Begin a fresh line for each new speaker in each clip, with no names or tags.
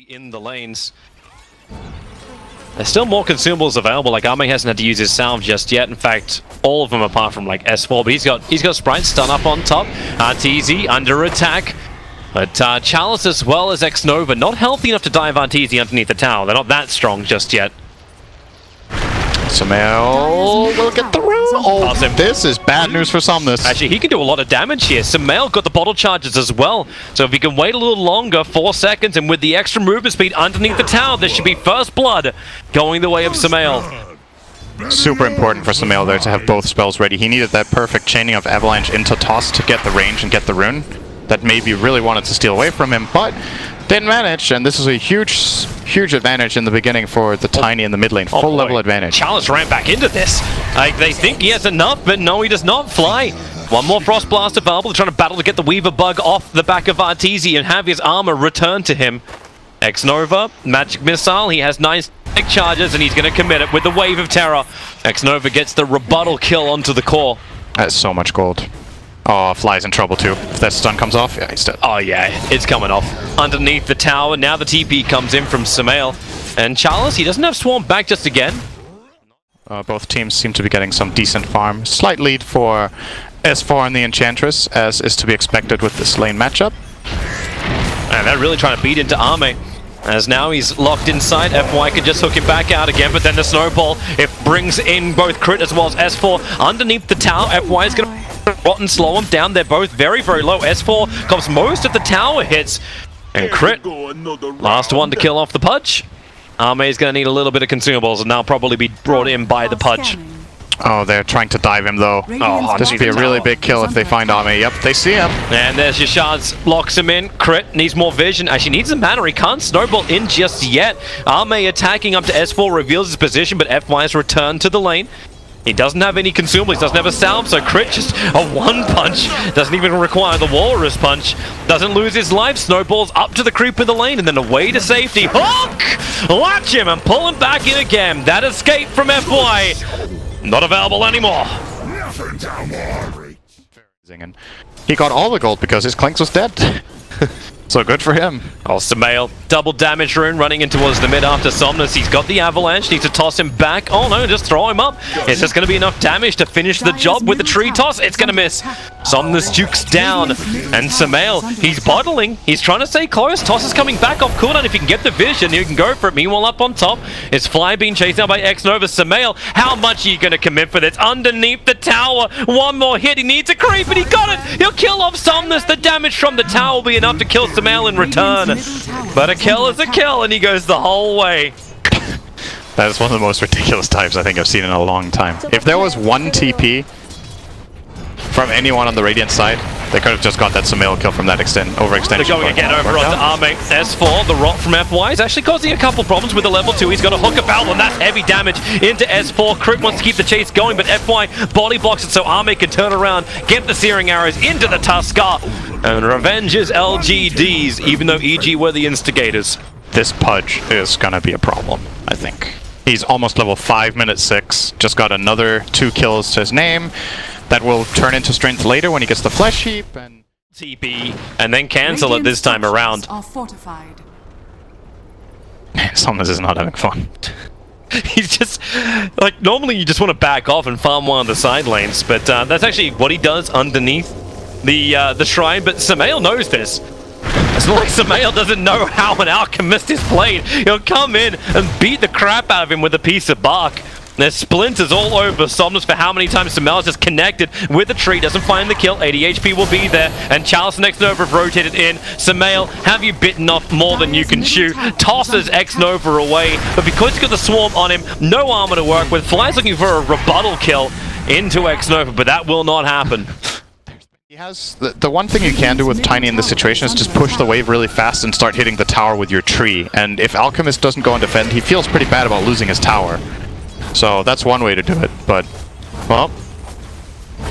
in the lanes. There's still more consumables available. Like Arme hasn't had to use his salve just yet. In fact, all of them apart from like S4. But he's got Sprite stun up on top. Arteezy under attack. But Chalice as well as X-Nova not healthy enough to dive Arteezy underneath the tower. They're not that strong just yet.
Sumail will get the room. Oh, this is bad news for Saddest.
Actually, he can do a lot of damage here. Sumail got the bottle charges as well. So if he can wait a little longer, 4 seconds, and with the extra movement speed underneath the tower, there should be first blood going the way of Sumail.
Super important for Sumail there to have both spells ready. He needed that perfect chaining of Avalanche into Toss to get the range and get the rune that maybe really wanted to steal away from him, but didn't manage, and this is a huge advantage in the beginning for the Tiny in the mid lane. Full level advantage.
Chalice ran back into this. Like, they think he has enough, but no, he does not fly. One more Frost Blast available. They're trying to battle to get the Weaver Bug off the back of Arteezy and have his armor returned to him. X-Nova, Magic Missile. He has 9 stick charges, and he's going to commit it with the Wave of Terror. X-Nova gets the rebuttal kill onto the core.
That's so much gold. Oh, Fly's in trouble too. If that stun comes off, yeah, he's dead.
Oh yeah, it's coming off. Underneath the tower, now the TP comes in from Sumail. And Chalice, he doesn't have Swarm back just again.
Both teams seem to be getting some decent farm. Slight lead for S4 and the Enchantress, as is to be expected with this lane matchup.
And they're really trying to beat into Arme. As now he's locked inside, FY can just hook him back out again, but then the snowball, it brings in both Crit as well as S4 underneath the tower. FY is going to rot and slow him down. They're both very, very low. S4 comes most of the tower hits, and Crit, last one to kill off the Pudge. Arme is going to need a little bit of consumables, and now probably be brought in by the Pudge.
Oh, they're trying to dive him though. Oh, this would be a really big kill if they find Arme. Yep, they see him.
And there's your shards, locks him in. Crit needs more vision. Actually needs a mana. He can't snowball in just yet. Arme attacking up to S4 reveals his position, but FY has returned to the lane. He doesn't have any consumables, he doesn't have a salve, so Crit just a one punch. Doesn't even require the Walrus punch. Doesn't lose his life, snowballs up to the creep in the lane, and then away to safety. Hook! Latch him and pull him back in again. That escape from FY, not available anymore.
And he got all the gold because his Clinks was dead. So good for him.
Oh, Sumail, double damage rune running in towards the mid after Somnus. He's got the Avalanche, needs to toss him back. Oh no, just throw him up. Is this going to be enough damage to finish the job with the tree toss? It's going to miss. Somnus jukes down, and Sumail, he's bottling. He's trying to stay close. Toss is coming back off cooldown. If he can get the vision, he can go for it. Meanwhile, up on top is Fly being chased down by X-Nova. Sumail, how much are you going to commit for this? Underneath the tower, one more hit. He needs a creep, and he got it. He'll kill off Somnus. The damage from the tower will be enough to kill Sumail in return. But a kill is a kill, and he goes the whole way.
That is one of the most ridiculous types I think I've seen in a long time. If there was one TP from anyone on the Radiant side, they could have just got that Sumail kill from that overextension.
They're going again over onto Arme. S4, the rot from FY is actually causing a couple problems with the level 2. He's got a hook of Valve, and that's heavy damage into S4. Crit wants to keep the chase going, but FY body blocks it so Arme can turn around, get the Searing Arrows into the Tusker, and revenges LGDs, even though EG were the instigators.
This Pudge is gonna be a problem, I think. He's almost level 5, minute 6. Just got another 2 kills to his name. That will turn into strength later when he gets the Flesh Heap and
TP, and then cancel it this time around.
Somnus is not having fun.
He's just, like, normally you just want to back off and farm one of the side lanes, but that's actually what he does underneath the shrine, but Sumail knows this. It's not like Sumail doesn't know how an Alchemist is played. He'll come in and beat the crap out of him with a piece of bark. There's splinters all over Somnus for how many times Sumail is just connected with the tree, doesn't find the kill. 80 HP will be there, and Chalice and X-Nova have rotated in. Sumail, have you bitten off more than you can chew? Tosses X-Nova away, but because he's got the swarm on him, no armor to work with. Fly's looking for a rebuttal kill into X-Nova, but that will not happen.
He has the one thing you can do with Tiny in this situation is just push the wave really fast and start hitting the tower with your tree. And if Alchemist doesn't go and defend, he feels pretty bad about losing his tower. So that's one way to do it, but, well,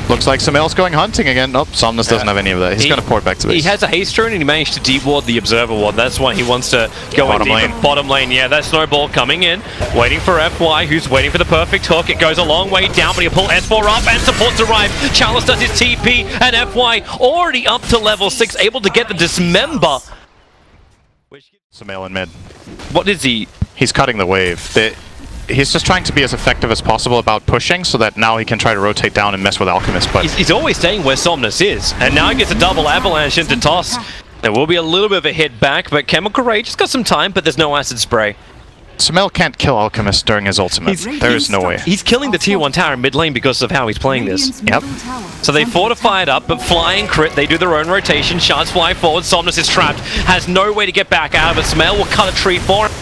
looks like Sumail's going hunting again. Nope, Somnus doesn't have any of that. He's going to port back to base.
He has a haste rune and he managed to deward the Observer Ward. That's why he wants to go in deep. Bottom lane, yeah, that snowball coming in. Waiting for FY, who's waiting for the perfect hook. It goes a long way down, but he'll pull S4 up and supports arrive. Chalice does his TP, and FY already up to level 6, able to get the Dismember.
Sumail in mid.
What is he?
He's cutting the wave. He's just trying to be as effective as possible about pushing so that now he can try to rotate down and mess with Alchemist, but...
He's always staying where Somnus is, and now he gets a double avalanche into toss. There will be a little bit of a hit back, but Chemical Rage has got some time, but there's no acid spray.
Sumail can't kill Alchemist during his ultimate. There is no way.
He's killing the tier 1 tower in mid lane because of how he's playing this.
Yep.
So they fortify it up, but flying crit, they do their own rotation. Shards fly forward, Somnus is trapped, has no way to get back out of it. Sumail will cut a tree for him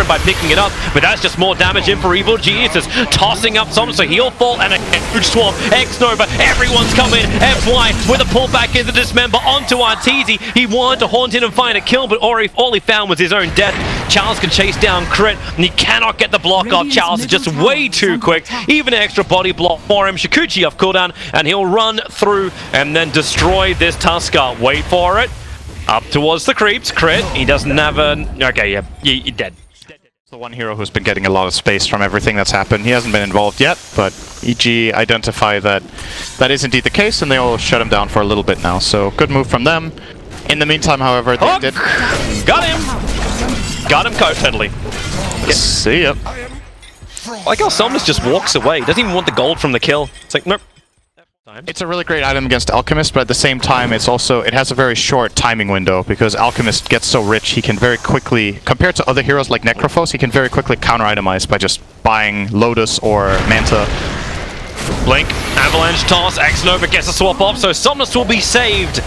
by picking it up, but that's just more damage in for Evil Geniuses. Tossing up Somnus, so he'll fall, and a huge swarm. X-Nova, everyone's coming. FY with a pullback into Dismember onto Arteezy. He wanted to haunt in and find a kill, but all he found was his own death. Charles can chase down Crit, and he cannot get the block off. Charles is just way too quick. Even an extra body block for him. Shikuchi off cooldown, and he'll run through and then destroy this Tusker. Wait for it. Up towards the creeps. Crit, he doesn't have a... Okay, yeah, he's dead.
The one hero who's been getting a lot of space from everything that's happened. He hasn't been involved yet, but EG identify that that is indeed the case, and they all shut him down for a little bit now. So good move from them. In the meantime, however, they did...
Got him! Got him totally.
See ya.
Like how Somnus just walks away. Doesn't even want the gold from the kill. It's like, nope.
It's a really great item against Alchemist, but at the same time, it has a very short timing window, because Alchemist gets so rich, he can very quickly, compared to other heroes like Necrophos, he can very quickly counter-itemize by just buying Lotus or Manta.
Blink, Avalanche toss, X-Nova gets a swap off, so Somnus will be saved.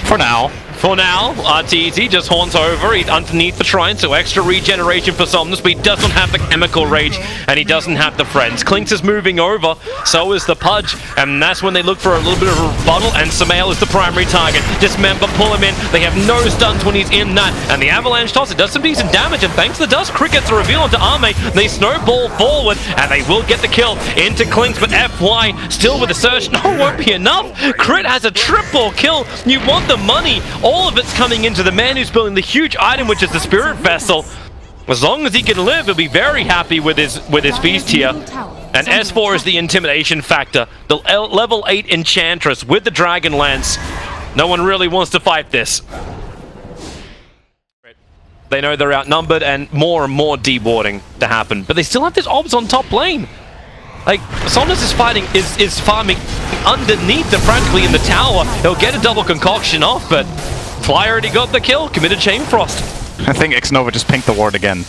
For now.
For now, Arteezy just haunts over. He's underneath the shrine, so extra regeneration for Somnus, but he doesn't have the Chemical Rage, and he doesn't have the Friends. Clinks is moving over, so is the Pudge, and that's when they look for a little bit of a rebuttal, and Sumail is the primary target. Dismember, pull him in. They have no stuns when he's in that, and the Avalanche toss, it does some decent damage, and thanks to the Dust, Crit gets a reveal onto Arme. They snowball forward, and they will get the kill into Clinks, but FY still with the surge. No, won't be enough. Crit has a triple kill. You want the money. All of it's coming into the man who's building the huge item, which is the Spirit Vessel. As long as he can live, he'll be very happy with his feast here. And S4 is the intimidation factor. The level 8 Enchantress with the Dragon Lance. No one really wants to fight this. They know they're outnumbered and more deboarding to happen. But they still have this obs on top lane. Like, Somnus is farming underneath them practically in the tower. He'll get a double concoction off, but Fly already got the kill, committed Chain Frost.
I think X-Nova just pinked the ward again.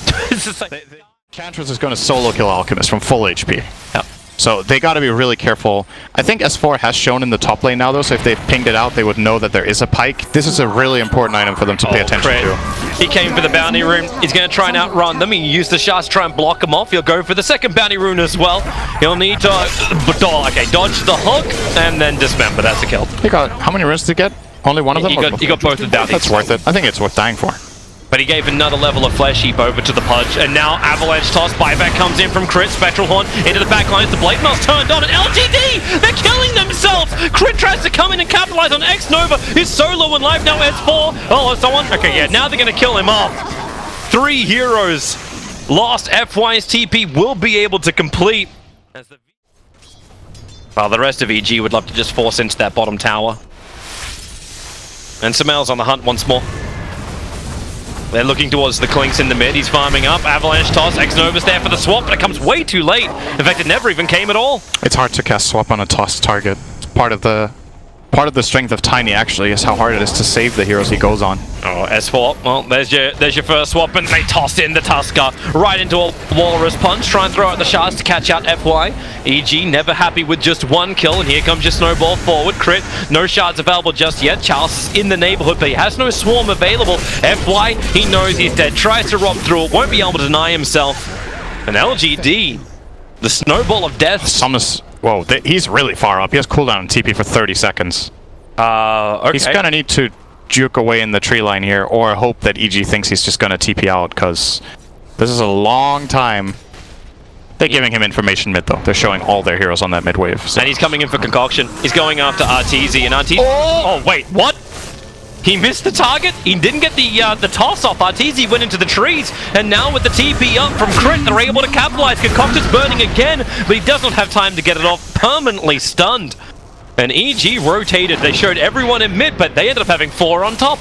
Enchantress is going to solo kill Alchemist from full HP.
Yep.
So they got to be really careful. I think S4 has shown in the top lane now, though, so if they pinged it out, they would know that there is a pike. This is a really important item for them to pay attention to.
He came for the bounty rune. He's going to try and outrun them. He used the shots to try and block him off. He'll go for the second bounty rune as well. He'll need to dodge the hook and then dismember. That's a kill.
He got, how many runes did he get? Only one of them?
He got both of the bounties.
That's worth it. I think it's worth dying for.
But he gave another level of Flesh Heap over to the Pudge, and now Avalanche toss, buyback comes in from Crit, Spectral Horn into the back lines, the Blade Mask turned on, and LGD! They're killing themselves! Crit tries to come in and capitalize on X-Nova, he's so low in life now, S4. Oh, someone? Okay, yeah, now they're gonna kill him off. 3 heroes lost. FY's TP will be able to complete. Well, the rest of EG would love to just force into that bottom tower. And Sumail's on the hunt once more. They're looking towards the Clinks in the mid. He's farming up. Avalanche toss. X-Nova's there for the swap, but it comes way too late. In fact, it never even came at all.
It's hard to cast swap on a toss target. It's part of the strength of Tiny, actually, is how hard it is to save the heroes he goes on.
Oh, S4. Well, there's your first swap, and they toss in the Tusker right into a Walrus Punch. Try and throw out the shards to catch out FY. EG never happy with just one kill, and here comes your snowball forward. Crit, no shards available just yet. Charles is in the neighborhood, but he has no swarm available. FY, he knows he's dead. Tries to rob through it, won't be able to deny himself. And LGD, the snowball of death.
Somnus, whoa, he's really far up. He has cooldown and TP for 30 seconds.
Okay.
He's gonna need to juke away in the tree line here, or hope that EG thinks he's just gonna TP out, because this is a long time. They're giving him information mid, though. They're showing all their heroes on that mid wave. So.
And he's coming in for Concoction. He's going after Arteezy, and Arteezy... Oh, wait, what? He missed the target. He didn't get the toss off. Arteezy went into the trees, and now with the TP up from Crit, they're able to capitalize. Concoction's burning again, but he does not have time to get it off. Permanently stunned. And EG rotated. They showed everyone in mid, but they ended up having 4 on top.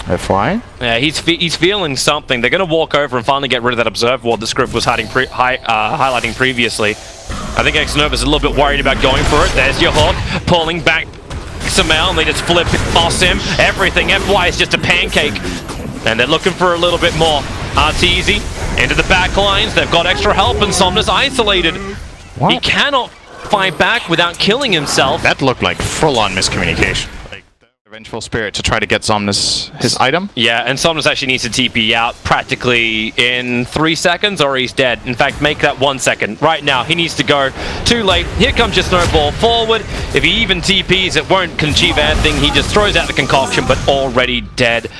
FY.
Yeah, he's feeling something. They're going to walk over and finally get rid of that Observe Ward that Script was highlighting previously. I think Xnova's a little bit worried about going for it. There's your hook, pulling back Sumail, and they just flip it past him. Everything, FY is just a pancake. And they're looking for a little bit more. Arteezy into the back lines. They've got extra help, and Somnus isolated.
What?
He cannot fight back without killing himself.
That looked like full-on miscommunication. Like, the Vengeful Spirit to try to get Somnus his item.
Yeah, and Somnus actually needs to TP out practically in 3 seconds or he's dead. In fact, make that 1 second. Right now, he needs to go. Too late. Here comes your snowball forward. If he even TPs, it won't achieve anything. He just throws out the concoction, but already dead.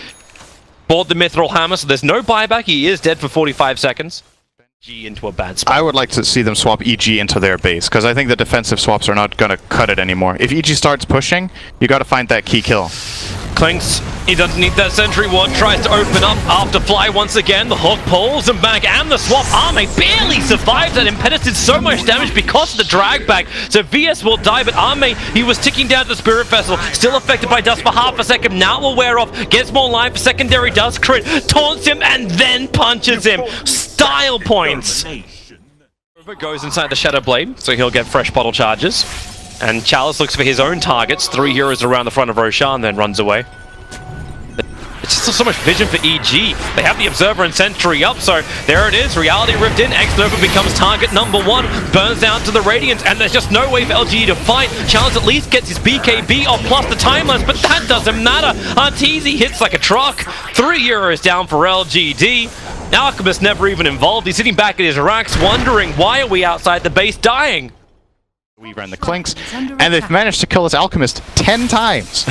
Bought the Mithril Hammer, so there's no buyback. He is dead for 45 seconds. G into a bad spot.
I would like to see them swap EG into their base, because I think the defensive swaps are not going to cut it anymore. If EG starts pushing, you got to find that key kill.
Clinks, he doesn't need that sentry ward, tries to open up after fly once again. The hook pulls him back, and the swap. Arme barely survives that. Impetus did so much damage because of the drag back. So VS will die, but Arme, he was ticking down to the Spirit Vessel, still affected by dust for half a second. Now will wear off, gets more life, secondary does crit, taunts him, and then punches him. Style points. Goes inside the Shadow Blade, so he'll get fresh bottle charges. And Chalice looks for his own targets. 3 heroes around the front of Roshan, then runs away. It's just so much vision for EG. They have the Observer and Sentry up, so there it is. Reality ripped in. Xnova becomes target number 1. Burns down to the Radiance, and there's just no way for LGD to fight. Chalice at least gets his BKB off, plus the timelines, but that doesn't matter. Arteezy hits like a truck. 3 heroes down for LGD. Alchemist never even involved. He's sitting back at his racks, wondering why are we outside the base dying?
We ran the Clinks, and they've managed to kill this Alchemist 10 times.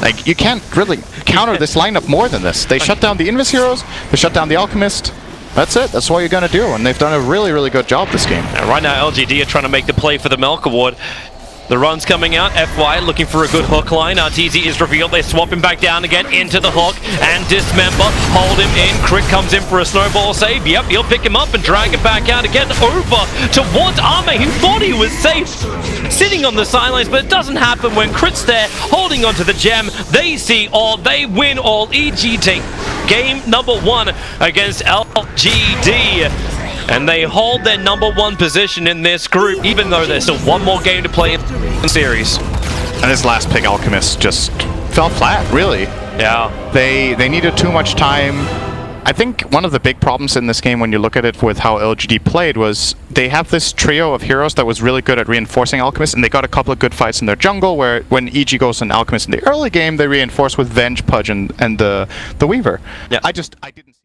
Like, you can't really counter this lineup more than this. They shut down the Invis heroes, they shut down the Alchemist. That's it, that's what you're gonna do, and they've done a really, really good job this game.
And right now, LGD are trying to make the play for the Melk Award. The run's coming out, FY looking for a good hook line. Arteezy is revealed, they swap him back down again into the hook and dismember, hold him in. Crit comes in for a snowball save. Yep, he'll pick him up and drag it back out again over towards Arme, who thought he was safe, sitting on the sidelines, but it doesn't happen when Crit's there, holding onto the gem. They see all, they win all. EG take game number 1 against LGD. And they hold their number 1 position in this group, even though there's still 1 more game to play in the series.
And this last pick, Alchemist, just fell flat, really.
Yeah.
They needed too much time. I think one of the big problems in this game, when you look at it with how LGD played, was they have this trio of heroes that was really good at reinforcing Alchemist, and they got a couple of good fights in their jungle, where when EG goes on Alchemist in the early game, they reinforce with Venge, Pudge, and the Weaver.
Yeah.
I didn't